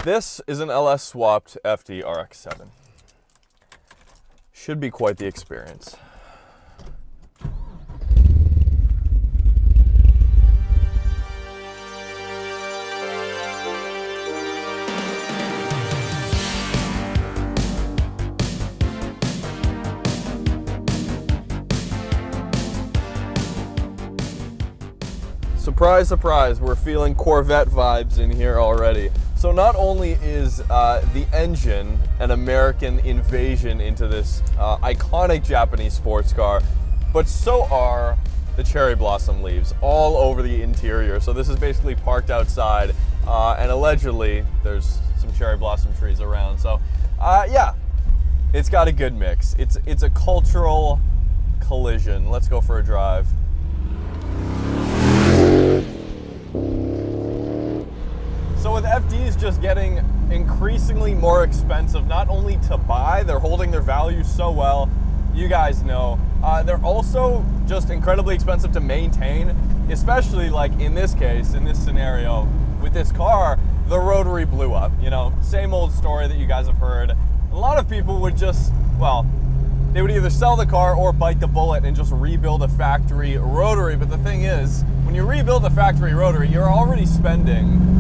This is an LS swapped FD RX-7. Should be quite the experience. Surprise, surprise, we're feeling Corvette vibes in here already. So not only is the engine an American invasion into this iconic Japanese sports car, but so are the cherry blossom leaves all over the interior. So this is basically parked outside, and allegedly there's some cherry blossom trees around. So yeah, it's got a good mix. It's a cultural collision. Let's go for a drive. So with FDs just getting increasingly more expensive, not only to buy, they're holding their value so well, you guys know. They're also just incredibly expensive to maintain, especially like in this case, in this scenario, with this car, the rotary blew up. You know, same old story that you guys have heard. A lot of people would just, well, they would either sell the car or bite the bullet and just rebuild a factory rotary. But the thing is, when you rebuild a factory rotary, you're already spending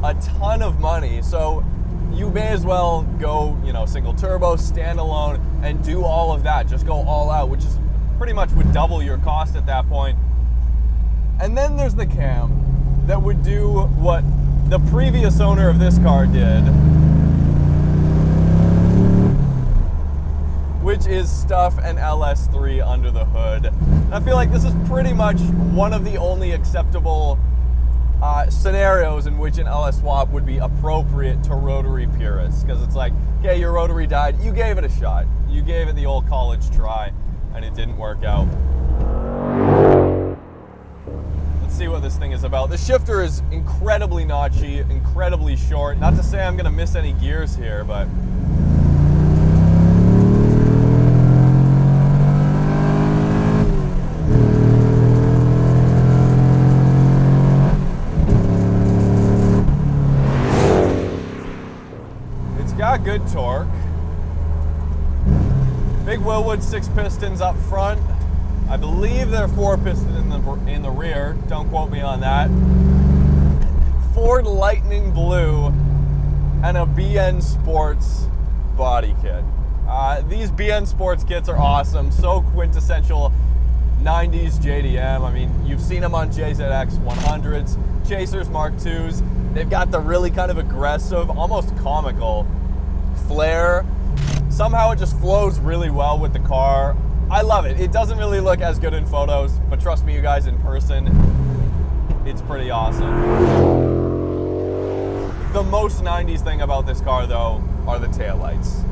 a ton of money, so you may as well go, you know, single turbo, standalone, and do all of that. Just go all out, which is pretty much would double your cost at that point. And then there's the cam that would do what the previous owner of this car did, which is stuff an LS3 under the hood. And I feel like this is pretty much one of the only acceptable scenarios in which an LS swap would be appropriate to rotary purists, because it's like, okay, your rotary died, you gave it a shot, you gave it the old college try, and it didn't work out. Let's see what this thing is about. The shifter is incredibly notchy, incredibly short. Not to say I'm gonna miss any gears here, but got good torque. Big Willwood 6 pistons up front. I believe they're 4 pistons in the rear. Don't quote me on that. Ford Lightning Blue and a BN Sports body kit. These BN Sports kits are awesome. So quintessential 90s JDM. I mean, you've seen them on JZX 100s, Chasers Mark IIs. They've got the really kind of aggressive, almost comical flare. Somehow it just flows really well with the car. I love it. It doesn't really look as good in photos, but trust me, you guys, in person, it's pretty awesome. The most 90s thing about this car, though, are the taillights.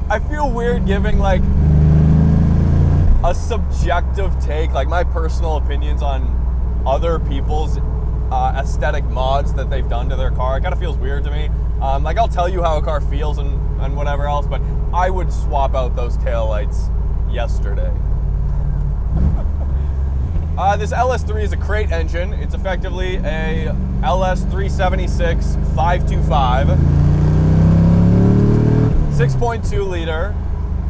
I feel weird giving like a subjective take, like my personal opinions on other people's aesthetic mods that they've done to their car. It kind of feels weird to me. Like, I'll tell you how a car feels and whatever else, but I would swap out those taillights yesterday. This LS3 is a crate engine. It's effectively a LS376 525. 6.2 liter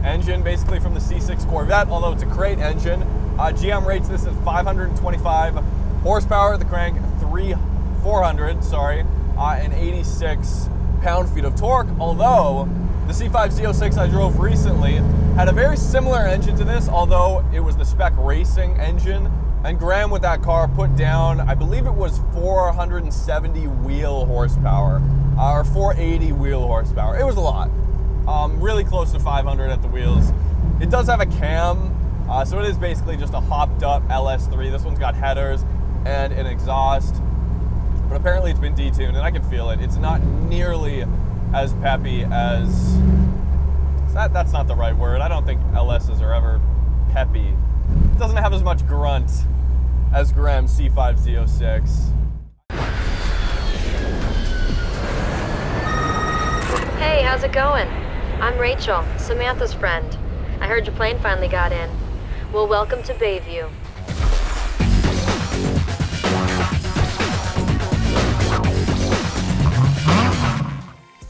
engine, basically from the C6 Corvette, although it's a crate engine. GM rates this at 525 horsepower at the crank, 400, sorry, and 86 pound-feet of torque, although the C5 Z06 I drove recently had a very similar engine to this, although it was the spec racing engine, and Graham with that car put down, I believe it was 470 wheel horsepower, or 480 wheel horsepower. It was a lot. Really close to 500 at the wheels. It does have a cam, so it is basically just a hopped up LS3. This one's got headers and an exhaust, but apparently it's been detuned, and I can feel it. It's not nearly as peppy as, that's not the right word. I don't think LSs are ever peppy. It doesn't have as much grunt as Graham's C5 Z06. Hey, how's it going? I'm Rachel, Samantha's friend. I heard your plane finally got in. Well, welcome to Bayview.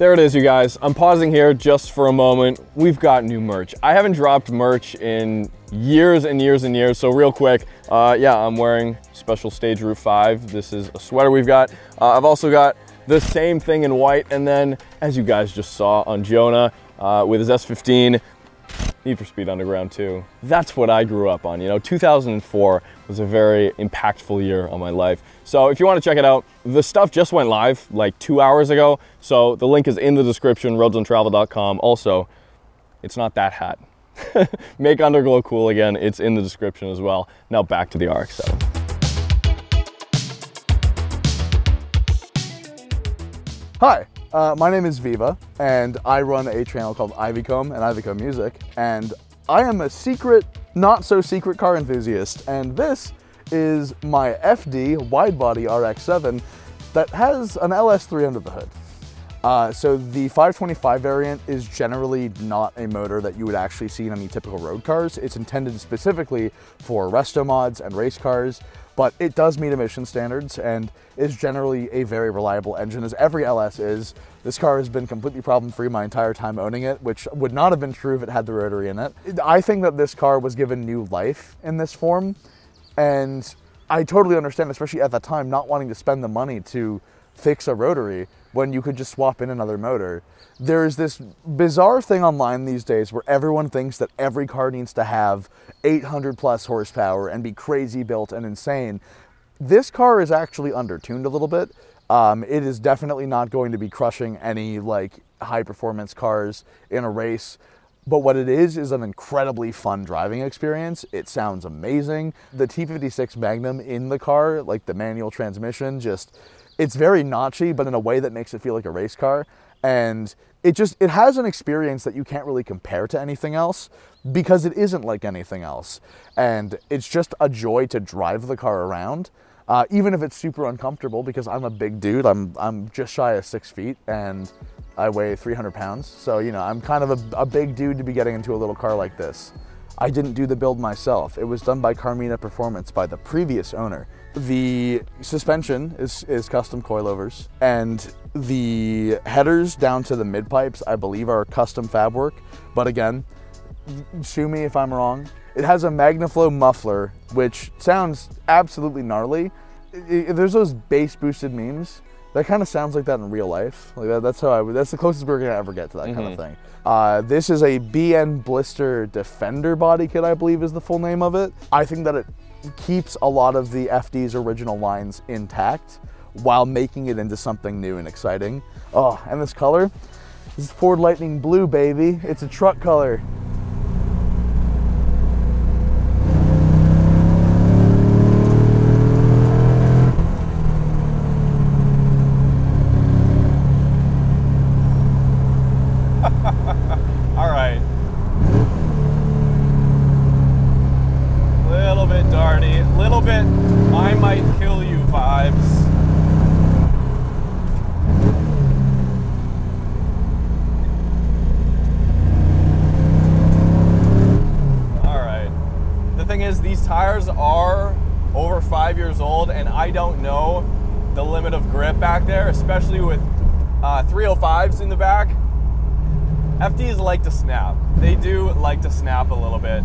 There it is, you guys. I'm pausing here just for a moment. We've got new merch. I haven't dropped merch in years and years and years, so real quick, yeah, I'm wearing Special Stage Roof 5. This is a sweater we've got. I've also got the same thing in white, and then, as you guys just saw on Jonah, with his S15, Need for Speed Underground 2. That's what I grew up on. You know, 2004 was a very impactful year on my life. So if you want to check it out, the stuff just went live like 2 hours ago. So the link is in the description, roadsuntraveled.com. Also, it's not that hat. Make Underglow cool again. It's in the description as well. Now back to the RX-7. Hi, my name is Viva, and I run a channel called Ivycomb and Ivycomb Music, and I am a secret, not so secret car enthusiast, and this is my FD widebody RX-7 that has an LS3 under the hood. So the 525 variant is generally not a motor that you would actually see in any typical road cars. It's intended specifically for resto mods and race cars, but it does meet emission standards and is generally a very reliable engine, as every LS is. This car has been completely problem-free my entire time owning it, which would not have been true if it had the rotary in it. I think that this car was given new life in this form, and I totally understand, especially at the time, not wanting to spend the money to fix a rotary when you could just swap in another motor. There's this bizarre thing online these days where everyone thinks that every car needs to have 800 plus horsepower and be crazy built and insane. This car is actually under-tuned a little bit. It is definitely not going to be crushing any like high performance cars in a race. But what it is an incredibly fun driving experience. It sounds amazing. The T56 Magnum in the car, like the manual transmission, it's very notchy, but in a way that makes it feel like a race car. And it has an experience that you can't really compare to anything else because it isn't like anything else. And it's just a joy to drive the car around, even if it's super uncomfortable, because I'm a big dude. I'm just shy of 6 feet and I weigh 300 pounds. So, you know, I'm kind of a big dude to be getting into a little car like this. I didn't do the build myself. It was done by Carmina Performance, by the previous owner. The suspension is custom coilovers, and the headers down to the mid pipes, I believe, are custom fab work. But again, sue me if I'm wrong. It has a MagnaFlow muffler, which sounds absolutely gnarly. There's those bass boosted memes. That kind of sounds like that in real life. Like that's the closest we're gonna ever get to that kind of thing. This is a BN Blister Defender body kit, I believe is the full name of it. I think that it keeps a lot of the FD's original lines intact while making it into something new and exciting. Oh, and this color, this is Ford Lightning Blue, baby. It's a truck color. All right. Little bit darty, little bit I might kill you vibes. All right. The thing is, these tires are over 5 years old, and I don't know the limit of grip back there, especially with 305s in the back. FDs like to snap. They do like to snap a little bit.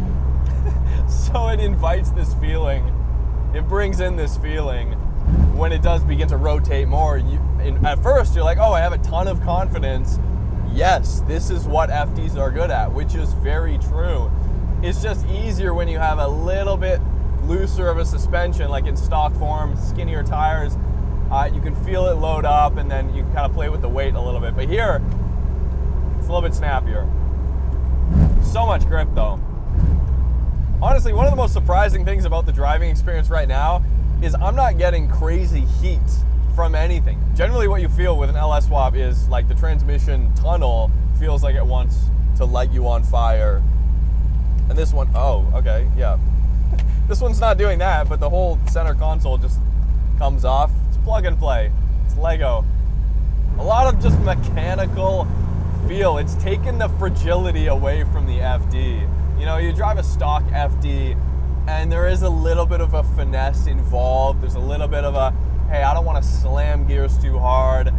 So it invites this feeling. It brings in this feeling when it does begin to rotate more. At first, you're like, oh, I have a ton of confidence. Yes, this is what FDs are good at, which is very true. It's just easier when you have a little bit looser of a suspension, like in stock form, skinnier tires. You can feel it load up, and then you can kind of play with the weight a little bit. But here, it's a little bit snappier. So much grip though. Honestly, one of the most surprising things about the driving experience right now is I'm not getting crazy heat from anything. Generally what you feel with an LS swap is like the transmission tunnel feels like it wants to light you on fire. And this one, oh, okay, yeah. This one's not doing that, but the whole center console just comes off. It's plug and play. It's Lego. A lot of just mechanical feel. It's taken the fragility away from the FD. You know, you drive a stock FD and there is a little bit of a finesse involved. There's a little bit of a, hey, I don't want to slam gears too hard,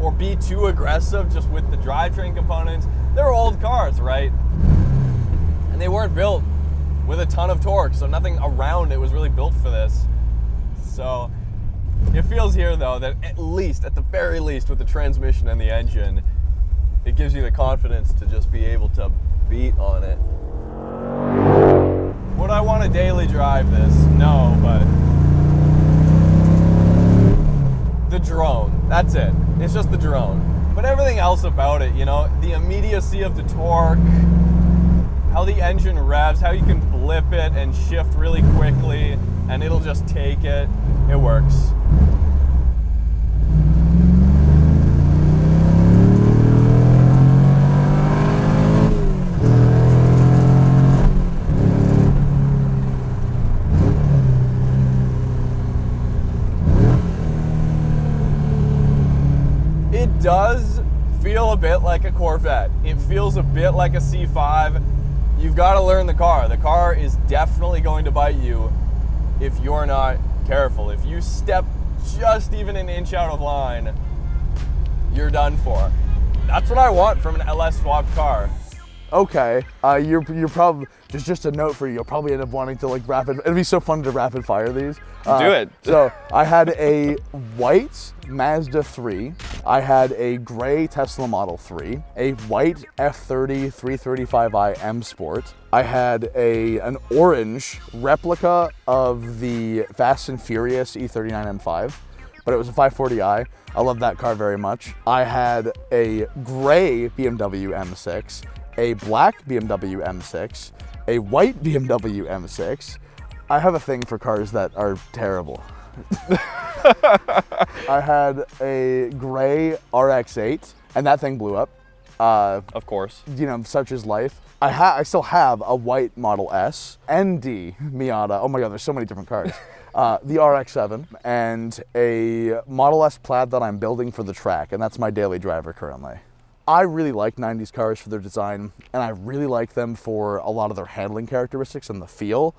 or be too aggressive just with the drivetrain components. They're old cars, right? And they weren't built with a ton of torque, so nothing around it was really built for this. So it feels here though that at the very least with the transmission and the engine, it gives you the confidence to just be able to beat on it. Would I want to daily drive this? No, but the drone, that's it. It's just the drone. But everything else about it, you know, the immediacy of the torque, how the engine revs, how you can blip it and shift really quickly and it'll just take it. It works. It does feel a bit like a Corvette. It feels a bit like a C5. You've got to learn the car. The car is definitely going to bite you if you're not careful. If you step just even an inch out of line, you're done for. That's what I want from an LS swapped car. Okay, you're probably, just a note for you, you'll probably end up wanting to like it'd be so fun to rapid fire these. Do it. So I had a white Mazda 3, I had a gray Tesla Model 3, a white F30 335i M Sport, I had an orange replica of the Fast and Furious E39 M5, but it was a 540i. I love that car very much. I had a gray BMW M6, a black BMW M6, a white BMW M6. I have a thing for cars that are terrible. I had a gray RX-8, and that thing blew up. Of course. You know, such is life. I still have a white Model S, ND Miata. Oh my God, there's so many different cars. The RX-7, and a Model S Plaid that I'm building for the track, and that's my daily driver currently. I really like 90s cars for their design, and I really like them for a lot of their handling characteristics and the feel,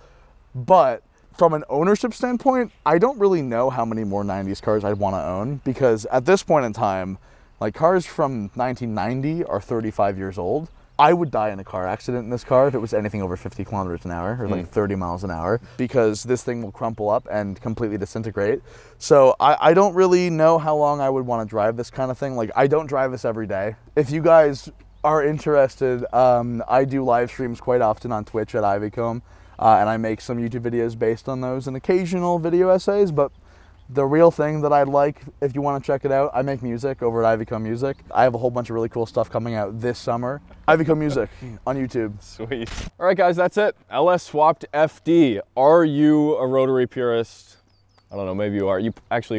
but from an ownership standpoint, I don't really know how many more 90s cars I'd want to own, because at this point in time, like cars from 1990 are 35 years old. I would die in a car accident in this car if it was anything over 50 kilometers an hour or like 30 miles an hour, because this thing will crumple up and completely disintegrate. So I don't really know how long I would want to drive this kind of thing. Like, I don't drive this every day. If you guys are interested, I do live streams quite often on Twitch at Ivycomb, and I make some YouTube videos based on those and occasional video essays, but the real thing that I'd like, if you want to check it out, I make music over at Ivycomb Music. I have a whole bunch of really cool stuff coming out this summer. Ivycomb Music on YouTube. Sweet. All right, guys, that's it. LS swapped FD. Are you a rotary purist? I don't know, maybe you are. You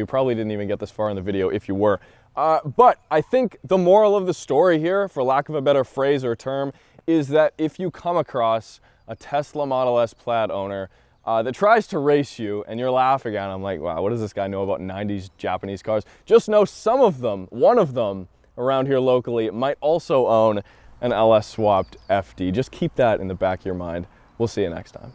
probably didn't even get this far in the video if you were. But I think the moral of the story here, for lack of a better phrase or term, is that if you come across a Tesla Model S Plaid owner that tries to race you and you're laughing at him like, wow, what does this guy know about 90s Japanese cars? Just know some of them, one of them around here locally might also own an LS swapped FD. Just keep that in the back of your mind. We'll see you next time.